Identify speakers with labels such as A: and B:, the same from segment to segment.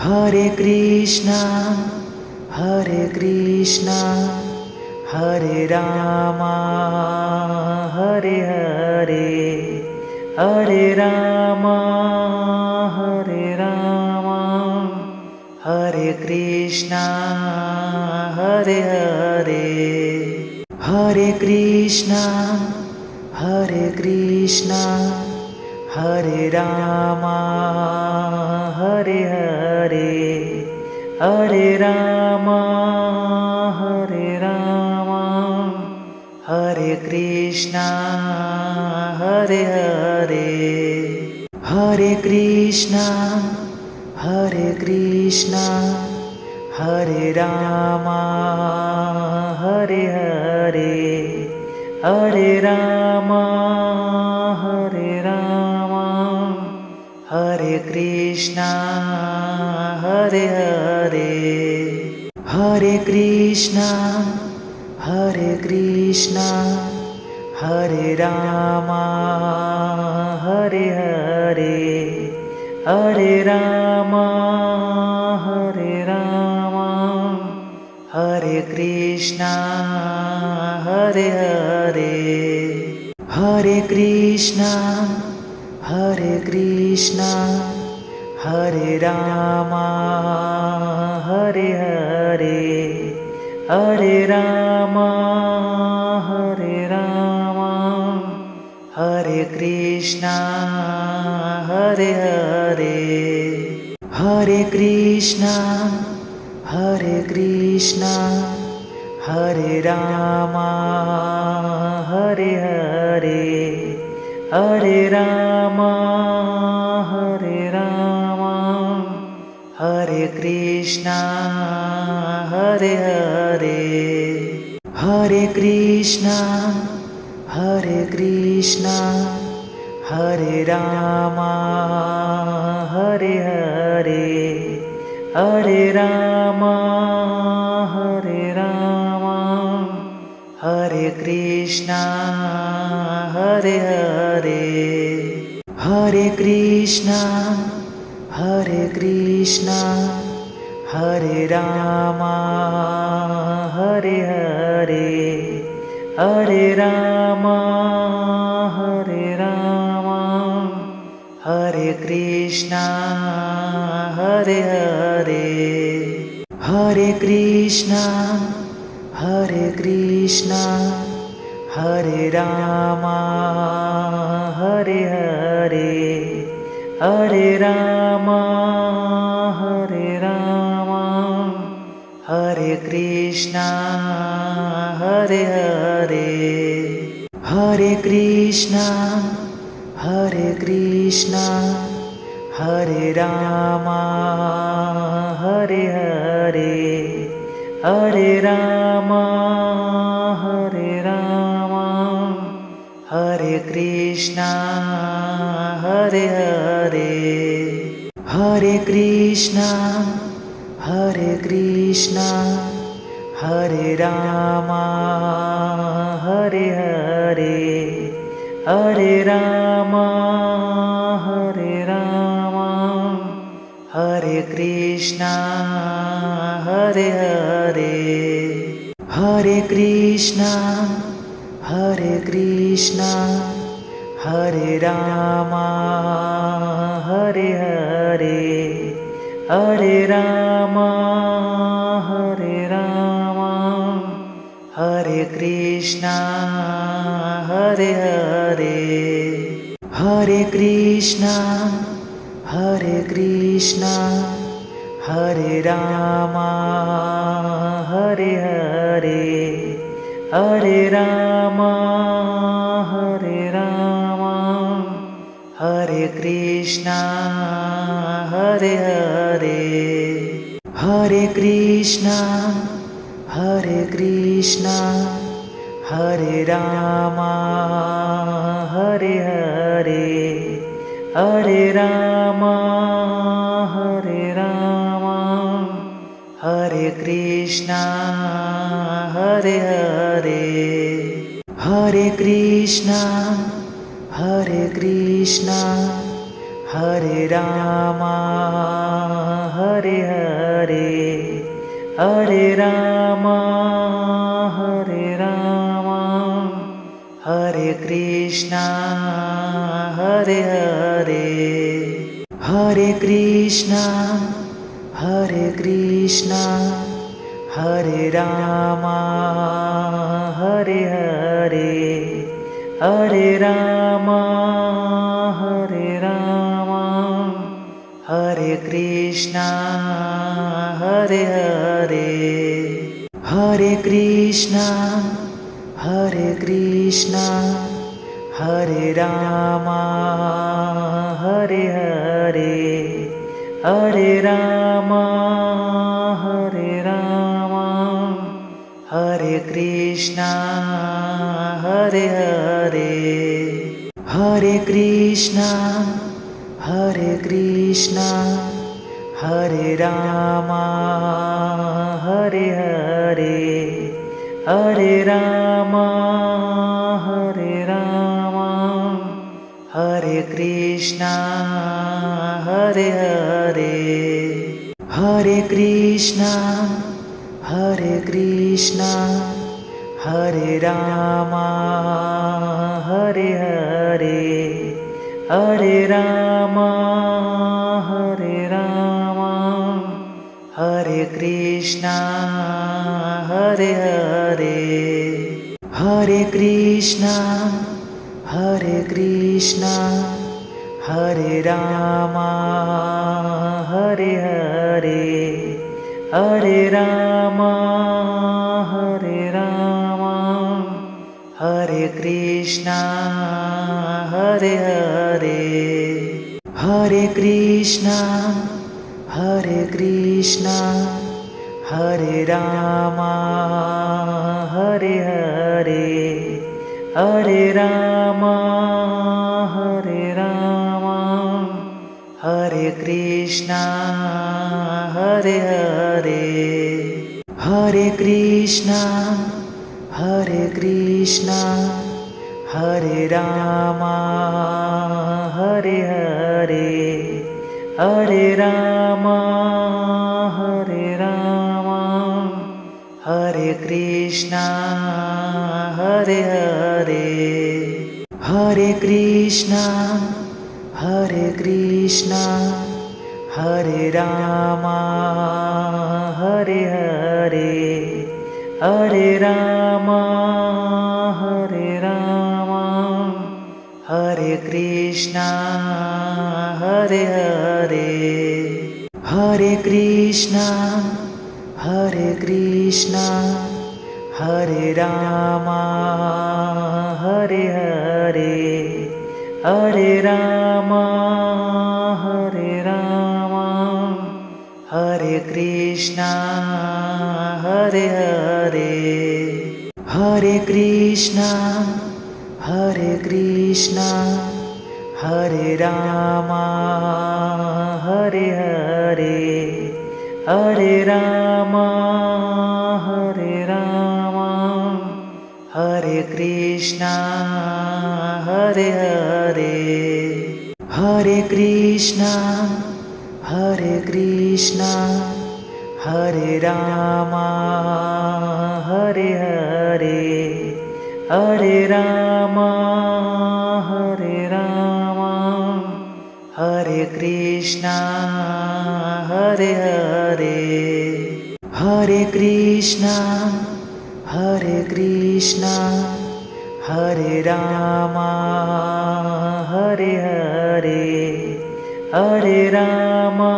A: Hare Krishna, Hare Krishna, Hare Rama, Hare Hare, Hare Rama, Hare Rama, Hare Krishna, Hare Hare, Hare Krishna, Hare Krishna, Hare Rama, Hare Hare, Hare Rama, Hare Rama, Hare Krishna, Hare Hare, Hare Krishna, Hare Krishna, Hare Rama, Hare Hare, Hare Rama, Hare Rama, Hare Krishna, Hare Hare, Hare Krishna, Hare Krishna, Hare Rama, Hare Hare, Hare Rama, Hare Rama, Hare Krishna, Hare Hare, Hare Krishna, Hare Krishna, Hare Rama, Hare Hare, Hare Rama, Hare Rama, Hare Krishna, Hare Hare, Hare Krishna, Hare Krishna, Hare Rama, Hare Hare, Hare Rama, Hare Rama, Hare Krishna, Hare Hare, Hare Krishna, Hare Krishna, Hare Rama, Hare Hare, Hare Rama, Hare Rama, Hare Krishna, Hare Hare, Hare Krishna, Hare Krishna, Hare Rama, Hare Hare, Hare Rama, Hare Rama, Hare Krishna, Hare Hare, Hare Krishna, Hare Krishna, Hare Rama, Hare Hare, Hare Rama, Hare Rama, Hare Krishna, Hare Hare, Hare Krishna, Hare Krishna, Hare Rama, Hare Hare, Hare Rama, Hare Rama, Hare Krishna, Hare Hare, Hare Krishna, Hare Krishna, Hare Rama, Hare Hare, Hare Rama, Hare Rama, Hare Krishna, Hare Hare, Hare Krishna, Hare Krishna, Hare Rama, Hare Hare, Hare Rama, Hare Rama, Hare Krishna, Hare Hare, Hare Krishna, Hare Krishna, Hare Rama, Hare Hare, Hare Rama, Hare Rama, Hare Krishna, Hare Hare, Hare Krishna, Hare Krishna, Hare Rama, Hare Hare, Hare Rama, Hare Rama, Hare Krishna, Hare Hare, Hare Krishna, Hare Krishna, Hare Rama, Hare Hare Hare, Hare Rama, Hare Krishna, Hare Hare, Hare Krishna, Hare Krishna, Hare Rama, Hare Hare, Hare Rama, Hare Krishna, Hare Hare, Hare Krishna, Hare Krishna, Hare Rama, Hare Hare, Hare Rama, Hare Krishna, Hare Hare, Hare Krishna, Hare Krishna, Hare Rama, Hare Hare, Hare Rama, Hare Krishna, Hare Hare, Hare Krishna, Hare Krishna, Hare Rama, Hare Hare, Hare Rama, Hare Krishna, Hare Hare, Hare Krishna, Hare Krishna, Hare Rama, Hare Hare, Hare Rama, Hare Krishna, Hare Hare, Hare Krishna, Hare Krishna, Hare Rama, Hare Hare, Hare Rama, Hare Krishna, Hare Hare, Hare Krishna, Hare Krishna, Hare Rama, Hare Hare, Hare Rama, Hare Krishna, Hare Hare, Hare Krishna, Hare Krishna, Hare Rama, Hare Hare, Hare Rama, Hare Krishna, Hare Hare, Hare Krishna, Hare Krishna, Hare Rama, Hare Hare, Hare Rama, Hare Krishna, Hare Hare, Hare Krishna, Hare Krishna, Hare Rama, Hare Hare, Hare Rama, Hare Krishna, Hare Hare, Hare Krishna, Hare Krishna, Hare Rama, Hare Hare, Hare Rama, Hare Krishna, Hare Hare, Hare Krishna, Hare Krishna, Hare Rama, Hare Hare, Hare Rama,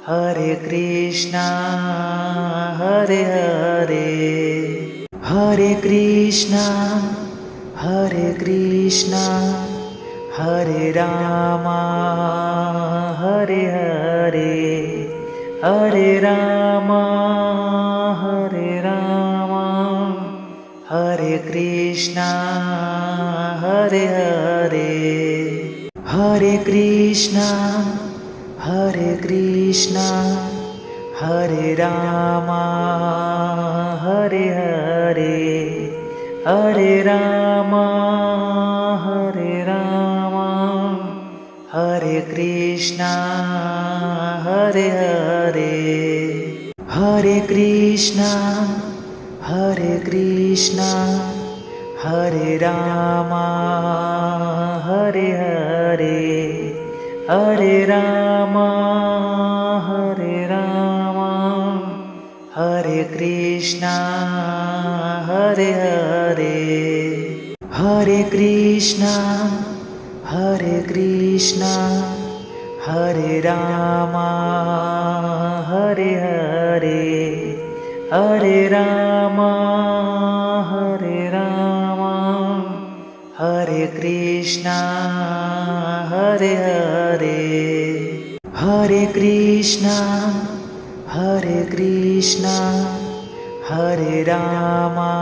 A: Hare Krishna, Hare Hare, Hare Krishna, Hare Krishna, Hare Rama, Hare Hare, Hare Rama, Hare Krishna, Hare Hare, Hare Krishna, Hare Krishna, Hare Rama, Hare Hare, Hare Rama, Hare Krishna, Krishna Hare Hare Hare Krishna Hare Rama Hare Hare Hare Rama Hare Krishna Hare Hare Hare Krishna Hare Rama Hare Hare Hare Rama Hare Krishna Hare Hare Hare Krishna Hare Rama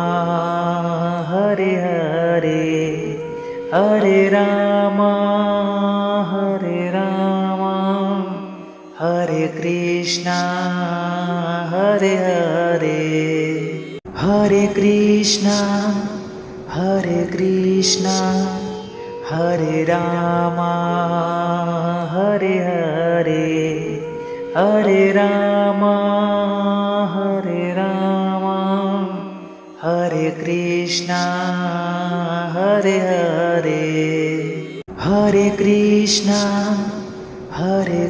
A: Hare Hare Hare Rama Hare Krishna Hare Hare Hare Krishna Hare Rama Hare Hare Hare Rama Hare Krishna Hare Hare Hare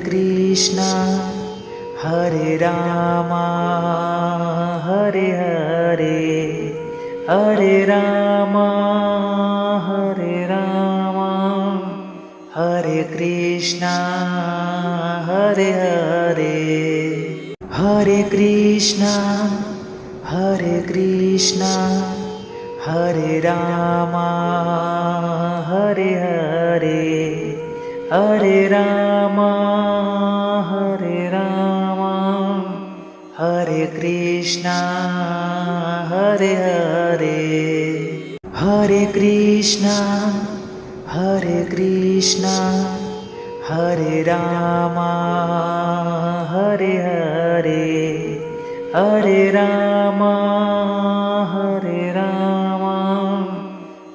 A: Krishna Hare Rama Hare Hare Hare Rama Hare Krishna Hare Hare Hare Krishna Hare Rama Hare Hare Hare Rama Hare Krishna Hare Hare Hare Krishna Hare Rama Hare Hare Hare Rama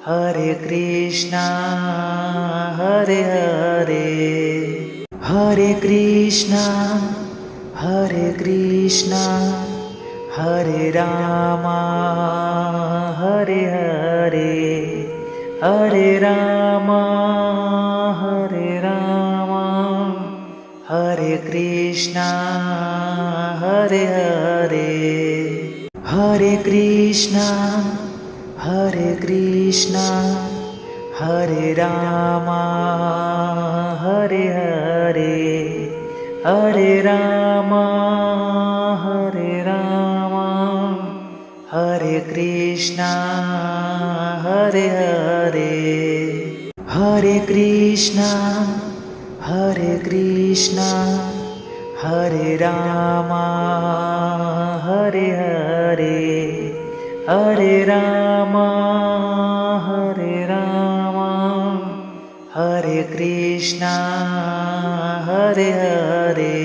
A: Hare Krishna Hare Hare Hare Krishna Hare Rama Hare Hare Hare Rama Hare Krishna Hare Hare Hare Krishna Hare Rama Hare Hare Hare Rama Hare Krishna Hare Hare Hare Krishna Hare Rama Hare Hare Hare Rama Hare Krishna Hare Hare